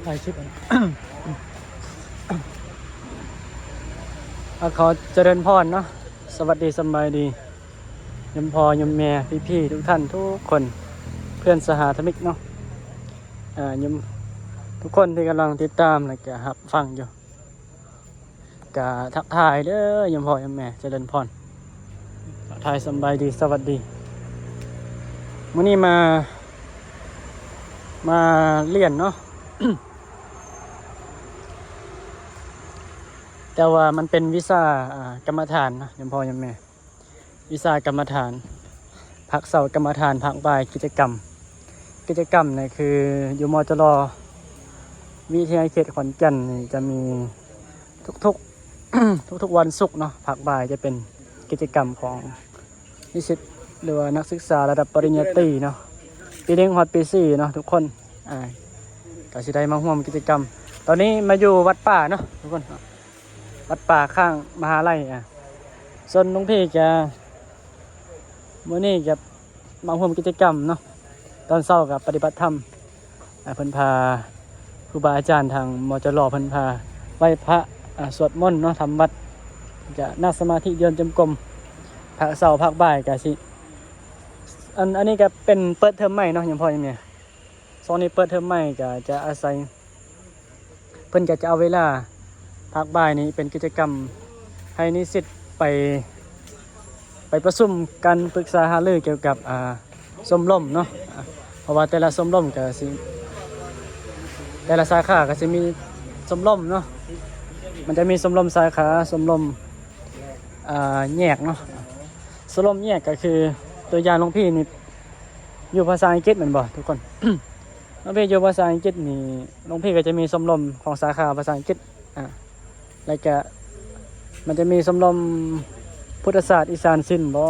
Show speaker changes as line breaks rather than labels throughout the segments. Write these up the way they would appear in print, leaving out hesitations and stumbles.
ถ่ายคลิปอ่ะ ขอเจริญพรเนาะสวัสดีสบายดียมพอยมแม่พี่ๆทุกท่านทุกคนเพื่อนสหธมิกเนาะยมทุกคนที่กำลังติดตามและก็รับฟังอยู่ก็ทักทายเด้อยมพอยมแม่เจริญพรทักทายสบายดีสวัสดีมื้อนี้มาเรียนเนาะ แต่ว่ามันเป็นวิชากรรมฐานนะยมพ่อยมแม่วิชากรรมฐานภาคเสาร์กรรมฐานภาคบ่ายกิจกรรมเนี่ยคืออยู่มจรวิทยาเขตขอนแก่นนี่จะมีทุกทุกวันศุกร์เนาะภาคบ่ายจะเป็นกิจกรรมของนิสิตหรือว่านักศึกษาระดับปริญญาตรีเนาะปี1ฮอดปี4เนาะทุกคนก็สิได้มาร่วมกิจกรรมตอนนี้มาอยู่วัดป่าเนาะทุกคนวัดป่าข้างมหาลัยส่วนน้องพี่จะมื้อนี้จะมาร่วมกิจกรรมเนาะตอนเช้ากับปฏิบัติธรรมเพิ่นพาครูบาอาจารย์ทางมจรเพิ่นพาไหว้พระสวดมนต์เนาะทำวัดจะนั่งสมาธิเดินจงกรมภาคเช้าภาคบ่ายก็สิอันนี้ก็เป็นเปิดเทอมใหม่เนาะยังพอยังเนี่ยช่วงนี้เปิดเทอมใหม่ก็จะอาศัยเพิ่นก็จะเอาเวลาภาคบ่ายนี้เป็นกิจกรรมให้นิสิตไปประชุมกันปรึกษาหารือเกี่ยวกับชมรมเนาะเพราะว่าแต่ละชมรมก็สิแต่ละสาขาก็สิมีชมรมเนาะมันจะมีชมรมสาขาชมรมแยกเนาะชมรมแยกก็คือตัวอย่างหลวงพี่นี่อยู่ภาษาอังกฤษเหมือนบ่ทุกคน หลวงพี่อยู่ภาษาอังกฤษนี่หลวงพี่ก็จะมีชมรมของสาขาภาษาอังกฤษแล้วก็มันจะมีชมรมพุทธศาสตร์อีสานศิลป์บ่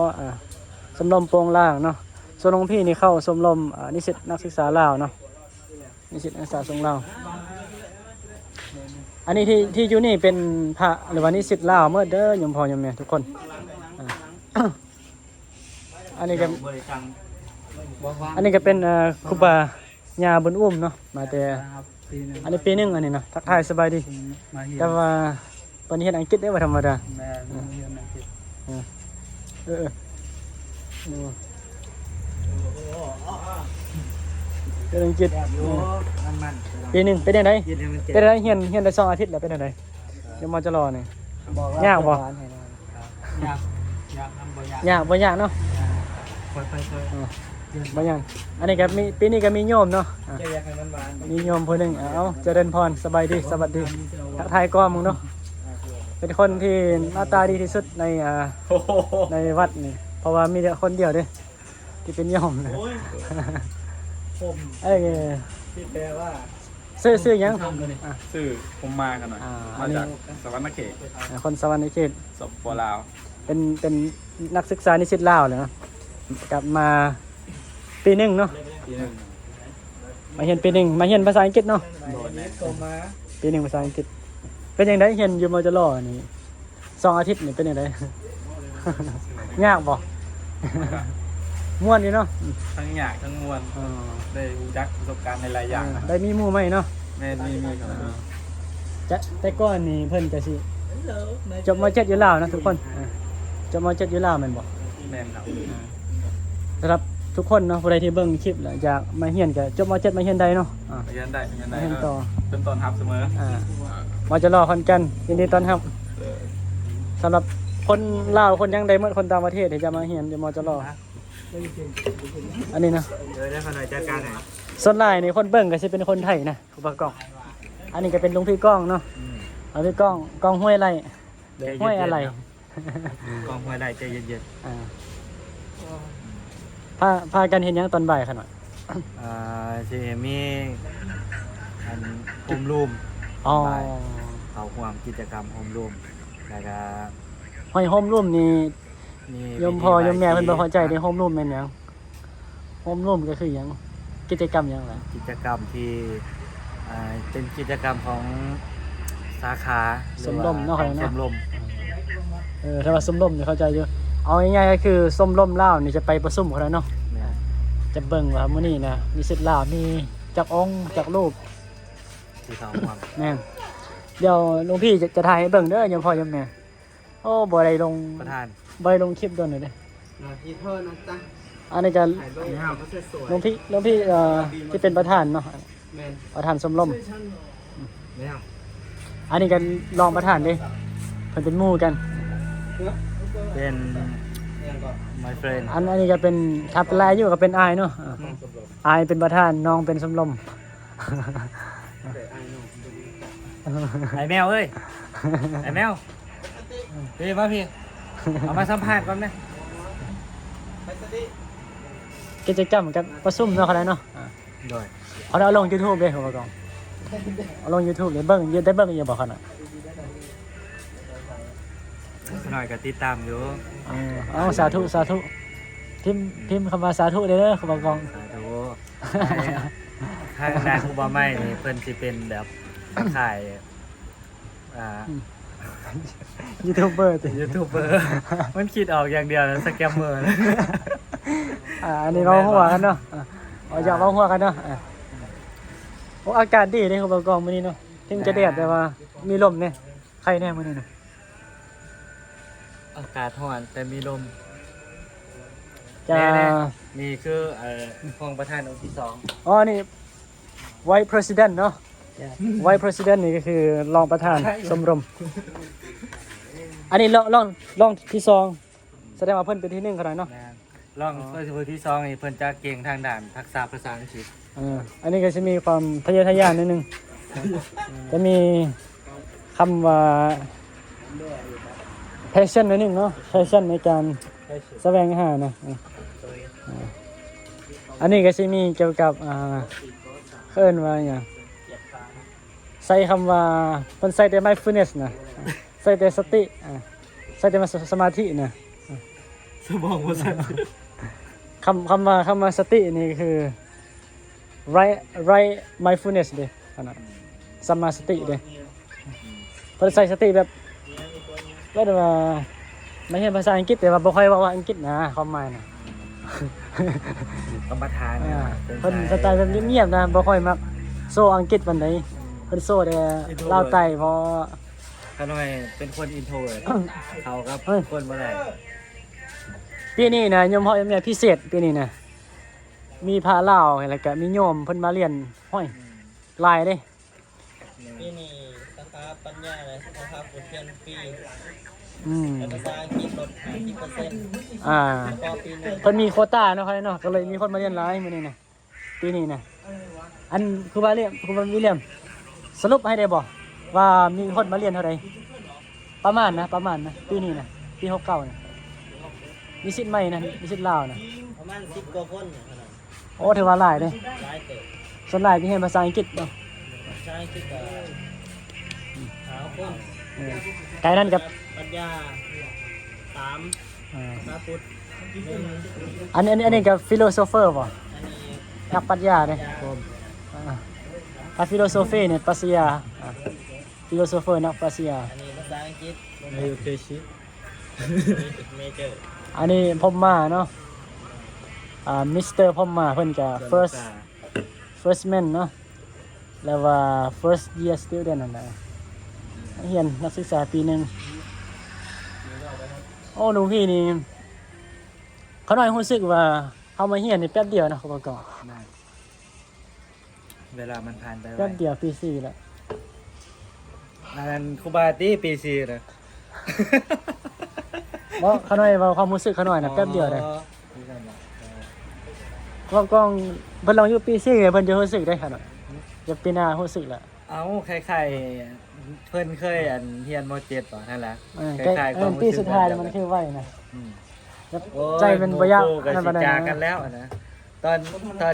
ชมรมโปงล่างเนาะส่วนหลวงพี่นี่เข้าชมรมนิสิตนักศึกษาลาวเนาะนิสิตนักศึกษาทรงลาวอันนี้ที่อยู่นี่เป็นพระหรือว่านิสิตลาวเมื่อเด้อยมพ่อยมแม่ทุกคน อันนี้ก็เป็นครูบาญาบุญอุ้มเนาะมาแต่อันนี้ปีหนึ่งอันนี้เนาะทักทายสบายดีแต่ว่าตอนนี้เห็นอังกฤษได้ว่าธรรมดาเป็นอังกฤษปีหนึ่งเป็นยังไงเป็นอะไรเฮียนได้2 อาทิตย์แล้วเป็นยังไงเดี๋ยวมาจะรอนี่ยากบ่ยากบ่ยากเนาะบ่ยากอันนี้ก็มีปีนี้ก็มีโยมเนาะมีโยมคนหนึ่งเอาเจริญพรสบายดีสวัสดีทักทายก้อมึงเนาะเป็นคนที่หน้าตาดีที่สุดในวัดนี่เพราะว่ามีแต่คนเดียวเด้ที่เป็นโยมนะ
ที่แปลว่า
ซื้อยัง
ชื่อผมมากันหน่อยมาจากสวรรค์เขต
คนสวรรค์เขต
สปลาว
เป็นนักศึกษานิสิตลาวเลยเนาะกลับมาปีหนึ่งเนาะมาเรียนปีหนึ่งมาเรียนภาษาอังกฤษเนาะปีหนึ่งภาษาอังกฤษเป็นยังไงเรียนอยู่ม.จ.ร.นี่2 อาทิตย์นี่เป็นยังไง ยากบ่ ม่วนอยู่เนาะ
ทั้งยากทั้งมวลได้รู้จักประสบการณ์ในหลายอย่าง
ได้มีหมู่ใหม่เนาะ
แม่มี
จะแต่ก่อนนี่เพิ่นจะสิจบม.7อยู่ลาวนะทุกคนจบม.7อยู่ลาวแม่นบ่
แม่นครับ
สำหรับทุกคนเนาะผู้ใดที่เบิ่งคลิปแล้วอยากมาเรียนก็จบม.7มาเรียนได้เนาะ
เรียนได้
เรียนต่อ
เป็นต้นรับเสมอ
ม.จ.ร.ขอนแก่นยินดีต้อนรับสำหรับคนลาวคนยังใดเมื่อคนต่างประเทศที่จะมาเรียนอยู่ม.จ.ร.อันนี้นะ
ได้ขนาดจัดการไหน
ส่วนหลายนี่คนเบิ่งก็สิเป็นคนไทยนะครูบากล้องอันนี้ก็เป็นลุงพี่ก้องเนาะเอาพี่ก้องห้วยไรห้วยอะไร
กองห้วยไรใจเย็น
พากันเห็นยังตอนบ่ายขนาด
สิมีอันโฮมรูมเขาความกิจกรรมโฮมรูมแล้วก็
ห้อยโฮมรูมนี่ยมพ่อยมแม่เพิ่นบ่เข้าใจในโฮมรูมแม่นหยังโฮมรูมก็คือหยังกิจกรรมหยังล่ะ
กิจกรรมที่เป็นกิจกรรมของสาขา
สมรมเนาะ
สมรม
ถ้าว่าสมรมนี่เข้าใจอยู่เอาง่ายๆก็คือสมรมลาวนี่จะไปประชุมเขาแล้วเนาะจะเบิ่งว่ามื้อนี้นะนิสิตลาวมีจักองค์จักรูป
สิเขาห่วง
แม่นเดี๋ยวหลวงพี่จะถ่ายให้เบิ่งเด้อยมพ่อยมแม่โอ้บ่ได้ลง
ประธาน
บ่ได้ลงคลิปโดนเลยเด้
พี่เธอนะจ๊ะ
อันนี้ก็
ถ่ายรูปเขาสวย
หลวงพี่ที่เป็นประธานเนาะ
แมน
ประธานสมรม
ไม่เอา
อันนี้กันรองประธานเด้เพิ่นเป็นหมู่กัน
เป็น
ยังก่อน
my friend
อันนี้ก็เป็นทับลายอยู่ก็เป็นอายเนาะอายเป็นประธานน้องเป็นสมรม
แต่ไอ้น้อง
ไอ้แมวเอ้ยไอ้แมวพี่มาพี่เอามาสัมภาษณ์ก่อนไหม
ไปสติ
กิจกรรมกับประชุมเนาะเขาได้เนาะ
โดย
เอาลง YouTube เด้เขาบอกก่อนเอาลง YouTube เด้เบิ่งได้เบิ่งอยู่บ่คั่นน่ะ
หน่อยก็ติดตามอยู่
เอาสาธุพิมพ์คำว่าสาธุเด้อเขาบอกก่อน
สาธุข้างด้านอุบาไม่นี่เพิ่นสิเป็นแบบขาย
ยูทูบเบอร์ติ
ยูทูบเบอร์มันคิดออกอย่างเดียวนะสแกมเมอร์นะ
อันนี้เราหัวกันเนาะเอาอยากเราหัวกันเนาะโอ้อากาศดีเด้เขาบอกก่อนมื้อนี้เนาะถึงจะแดดแต่ว่ามีลมเนี่ยใครแน่มื้อนี้เนาะ
อากาศร้อนแต่มีลม
จะ
แน่ๆนี่คือห้องประธานองค์ที่สอง
อ๋อนี่ Vice President เนาะ Vice President นี่ก็คือรองประธานสมรม อันนี้ลองที่สองแสดงว่าเพิ่นเป็นที่หนึ่งขนาดเนาะ
นะลองเพื่อนที่สองนี่เพิ่นจะเก่งทางด้านทักษะภาษาอังกฤษ
อันนี้ก็จะมีความทะเยอทะยานนิดนึง จะมีคำว่า passion นิดนึงเนาะ passion ในการแสวงหานะอันนี้ก็จะมีเกี่ยวกับเอิ้นว่าอย่างใส่คำว่าเพิ่นใส่แต่ mindfulness นะใส่แต่สติใส่แต่สมาธินะ
สมองภาษา
คำว่าสตินี่คือ right mindfulness เด้ขนาดสัมมาสติเด้เพิ่นใส่สติแบบว่าไม่ใช่ภาษาอังกฤษแต่ว่าบ่ค่อยเว้าอังกฤษนะความหมายนะ
กรรมฐาน
เพิ่นสไตล์แบบเงียบๆนะบ่ค่อยมักโซอังกฤษปานใดเพิ่นโซแต่ลาวใต้เพราะ
ขาน้อยเป็นคนอินโทรเวิร์ตเขากับคนบ่ได้
ปีนี้นะโยมพ่อโยมแม่พิเศษปีนี้นะมีพระลาวแล้วก็มีโยมเพิ่นมาเรียนห้อยหลายเด้
พี่นี่สาขาปัญญาเลยสาขาบทเรียนฟรี
แต่
ภาษาอังกฤษลด50% พอปีหนึง
เพิ่นมีโควต้าเนาะครับเนาะก็เลยมีคนมาเรียนหลายมื้อนี้นะปีนี้นะอันคือว่าเรียนคือว่าวิลเลียมสรุปให้ได้บ่ว่ามีคนมาเรียนเท่าใดประมาณนะปีนี้นะปี69นะมีสิทธิ์ใหม่นะมีสิทธิ์ลาวนะ
ประมาณ10กว่าคนเนี่ยขนาด
โอ้ถือว่าหลายเด้
หลายเติบ
ส่วนหลายที่เรียนภาษาอังกฤษเนาะ
ใช่คิดว่าหาคน
ไกลนั่นกับ
ปัญญา3ภาษาพุทธ1
อันนี้กับฟิโลโซเฟอร์บ่
อันนี้
นักปรัชญาเด้ถ้าฟิโลโซฟีเนี่ยปรัชญาฟิโลโซเฟอร์นักปรัชญา
อันนี้ภาษาอังกฤษ
ในยูเคชิ
เมเจอร์
อันนี้พมมาเนาะมิสเตอร์พมมาเพิ่นก็ first man เนาะแล้วว่า first year student นั่นแหละเรียนนักศึกษาปีหนึงโอ้หนูพี่นี่เขาน้อยรู้สึกว่าเฮามาเรียนนี่แป๊บเดียวนะเขาบอกก่อน
เวลามันผ่านไปไว
แป๊บเดียวปี4แล้ว
อันนั้นครูบาตี้ปี4นะ
เพราะเขาน้อยว่าความรู้สึกเขาน้อยนะแป๊บเดียวเลยเพราะกล้องเพิ่นลองอยู่ปี4เพิ่นจะรู้สึกได้ขนาดจะปีหน้ารู้สึกแล้ว
เอาคล้ายๆเพิ่นเคยเรียนม .7 ป่ะนั่นแหละ
ใกล้ปีสุดท้ายมันคือไว้นะ
อืม
ใจมันบ่ยาก
โอ้ยคู่กับสิจากันแล้วนะตอน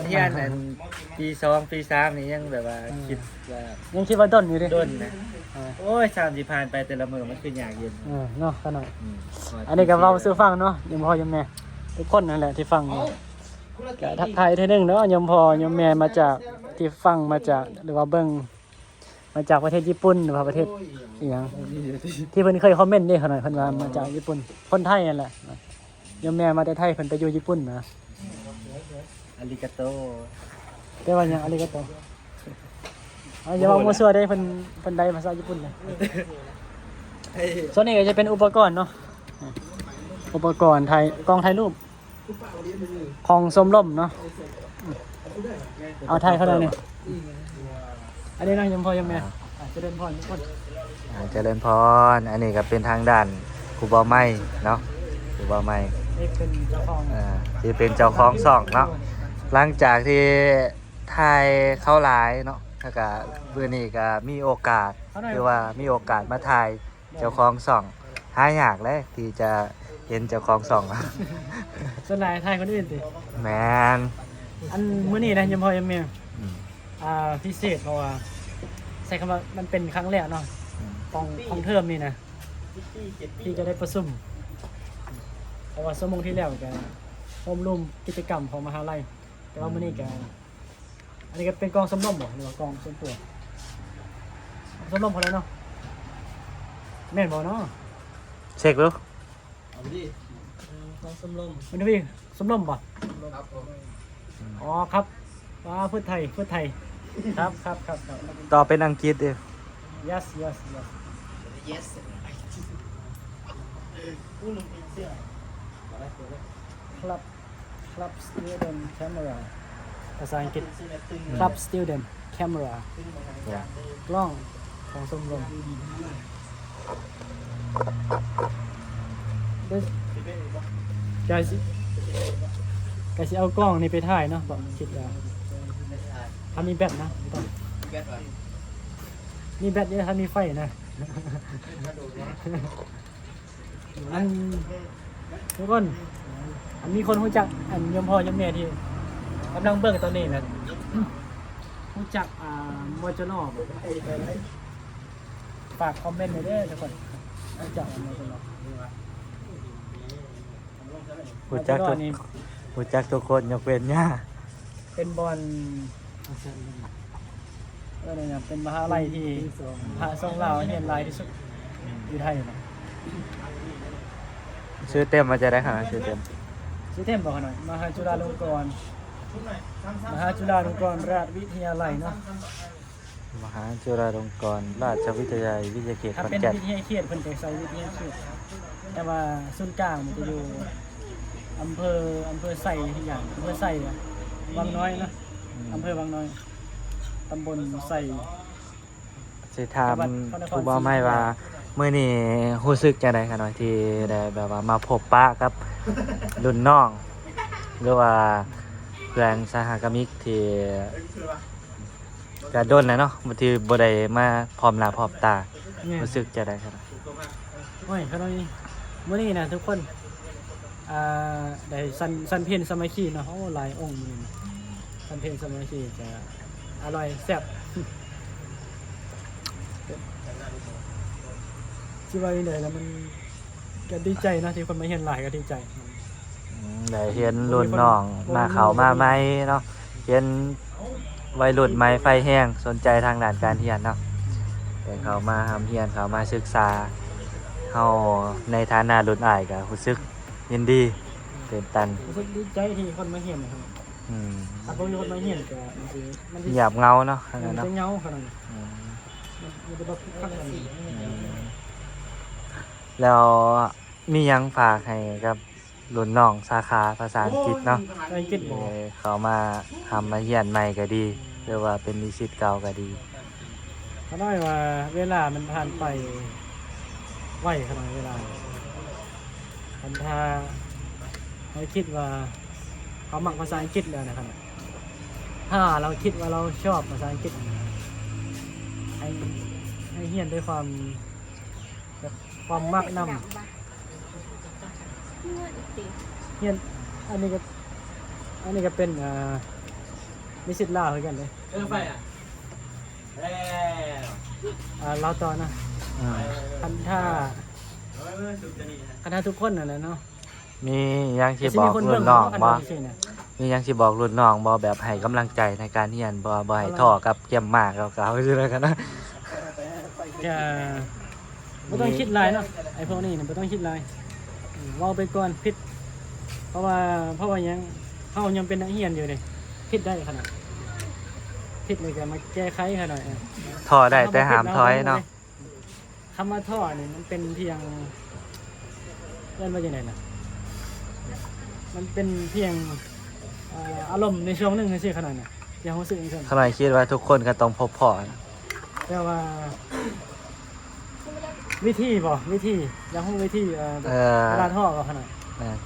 เรียนปี2ปี3นี่ยังแบบว่าคิดว่า
ยังคิดว่าต้นอยู่ดิ
ด้นนะโอ้ย3สิผ่านไปแต่ละมื้อมันคือยากเย็น
เนาะขนาด
อืม
อันนี้ก็เว้าสู่ฟังเนาะยมพ่อยมแม่ทุกคนนั่นแหละที่ฟังอยู่ก็ทักทายเทื่อนึงเนาะยมพ่อยมแม่มาจากที่ฟังมาจากหรือว่าเบิ่งมาจากประเทศญี่ปุ่นหรือว่าประเทศอีหยังที่เพิ่นเคยคอมเมนต์นี่ขนาดเพิ่นว่ามาจากญี่ปุ่นคนไทยนั่นแหละยมแม่มาแต่ไทยเพิ่นไปอยู่ญี่ปุ่นนะ
อาริกาโต
แต่ว่าหยังอะไรก็ต้อง อย่าว่ามัวซัวได้เพิ่นได้ภาษาญี่ปุ่นเลยส่วนนี้ก็จะเป็นอุปกรณ์เนาะอุปกรณ์ถ่ายกล้องถ่ายรูปของสมร่มเนาะเอาถ่ายเขาเลยนี่อันนี้นะยังพอยังแม่จะเดินพรทุกคน
เจริญพรอันนี้ก็เป็นทางด้านครูบาไม้เนาะครูบาไม้
นี่เป็นเจ้าของ
ที่เป็นเจ้าของซ่องเนาะหลังจากที่ถ่ายเข้าหลายเนาะแล้วก็มื้อนี้ก็มีโอกาสคือว่ามีโอกาสมาถ่ายเจ้าของซ่องหายากเลยที่จะเห็นเจ้าของซ่อง
ส่วนหลายถ่ายคนอื่นสิ
แมน
อันมื้อนี้นะยังพอยังแม่
อืม
พิเศษเพราะว่าใช้คำว่ามันเป็นครั้งแรกเนาะของเทอมนี่นะที่จะได้ประชุมเพราะว่าชั่วโมงที่แล้วก็โฮมรูมกิจกรรมของมหาลัยแต่ว่ามื้อนี้ก็อันนี้ก็เป็นกองสำรองบ่หรือว่ากองส่วนตัวสำรองพอแล้วเนาะแม่นบ่เนาะ
เช็คดู
ของสมรม
มันพี่สำรองบ่อ๋อครับว้าพูดไทยครับ
ต่อเป็นอังกฤษดิ
yes
yes
club student camera ภาษาอังกฤษ club student camera กล้องของชมรมกายสิเอากล้องนี่ไปถ่ายเนาะบอกคิดว่าถ้ามีแบตนะต้อง
แบตไว้
มีแบตเยอะถ้ามีไฟนะอันทุกคนอันมีคนรู้จักอันยมพ่อยมแม่ที่กำลังเบิ่งตอนนี้นะรู้จักมอจนอบฝากคอมเมนต์หน่อยเด้อทุกคนรู้จักมอจนอบ
รู้จักทุก
นี่
รู้จักทุกคนยกเว้นย่า
เป็นบอลเนี่ยเป็นมหาลัยที่พระทรงลาวเรียนหลายที่สุดอยู่ไทยนะ
ชื่อเต็มมาจะได้ค่ะชื่อเต็ม
ชื่อเต็มบอกหน่อยมหาจุฬาลงกรณ์ราชวิทยาลัยเนาะ
มหาจุฬาลงกรณราชวิทยาลัยวิทยาเขต
ถ้า
ขอน
เป็น
แก่น
วิทยาเขตเพิ่นจะใส่วิทยาเขตแต่ว่าศูนย์กลางมันจะอยู่อำเภอไส่ที่อย่างอำเภอไส่อะวังน้อยนะอำเภอวังน้อยตำบลไส่
สิถามครูบาไม้ว่ามื้อนี้รู้สึกจังได๋คะหน่อยที่ได้แบบว่ามาพบปะกับรุ่นน้องหรือว่าเพื่อนสหกมิกที่ก็โดนแล้วเนาะบางทีบ่ได้มาพร้อมหน้าพร้อมตา
เนี่ย
รู้สึกจังได๋ครับ
โอ้ยเขาเลยมื้อนี้นะทุกคนได้สันเพลสามัคคีเนาะโอ้หลายองค์มื้อนี้สันเพลสามัคคีจะอร่อยแซ่บที่ว่าเลยแล้วมันก็ดีใจเนาะที่คนมาเห็นหลายก็ดีใจ
ได้เห็นรุ่นน้องมาเข้ามาใหม่เนาะเห็นวัยรุ่นใหม่ไฟแห้งสนใจทางด้านการเรียนเนาะแต่เขามาทำเรียนเขามาศึกษาเฮาในฐานะรุ่นอ้ายก็รู้สึกยินดีตื่นตัน
รู้สึกดีใจที่คนมาเห็นนะครับ
อืม
ถ้าบ่มีคนมาเห็นก็มันสิ
เงียบเงาเนาะข
มัน
นาด
จะ
เนาะ
เหงาขนาดนั้น
อืม
มันจะแบบคักกัน
แล้วมีหยังฝากให้กับรุ่นน้องสาขาภาษาอังกฤษเนาะ
ใจคิดบ่
เขามาทำมาเรียนใหม่ก็ดีหรือว่าเป็นนิสิตเก่าก็ดี
เขาได้ว่าเวลามันผ่านไปไวขนาดเวลาคันถ้าเราคิดว่าเขามักภาษาอังกฤษแล้วนะครับถ้าเราคิดว่าเราชอบภาษาอังกฤษให้เรียนด้วยความแบบความมักนำเรียนอันนี้ก็เป็นนิสิตลาวเหมือนกันเลย
ไฟอ่ะแล้ว
เราต่อนะ
อืม
คันถ้าทุกคนนั่นแหละเนาะ
มีหยังที่บอกรุ่นน้องบ่มีหยังที่บอกรุ่นน้องบ่แบบให้กำลังใจในการเรียนบ่ให้ท้อกับเกี่ยมมากเก่าๆซื่อๆกันนะ
จะไม่ต้องคิดหลายเนาะไอ้พวกนี้เนี่ยไม่ต้องคิดหลายเว่าไปก่อนผิดเพราะว่ายังเขายังเป็นนักเรียนอยู่เลยผิดได้ขนาด ผิดเลยก็มาแก้ไขให้หน่อย
ถอได้แต่หามถอยเนาะ
คำว่าท่อนี่มันเป็นเพียงเล่นว่าอย่างไรนะมันเป็นเพียงอารมณ์ในช่วงหนึ่งในสิ่งขนาดน่ะยังรู้สึกอย่างนั้น
ขน่อยคิดว่าทุกคนก็ต้องพบพอนะ
แต่ว่าวิธีบ่วิธียังรู้วิธีเวลาท่อก็ขนาด
นะ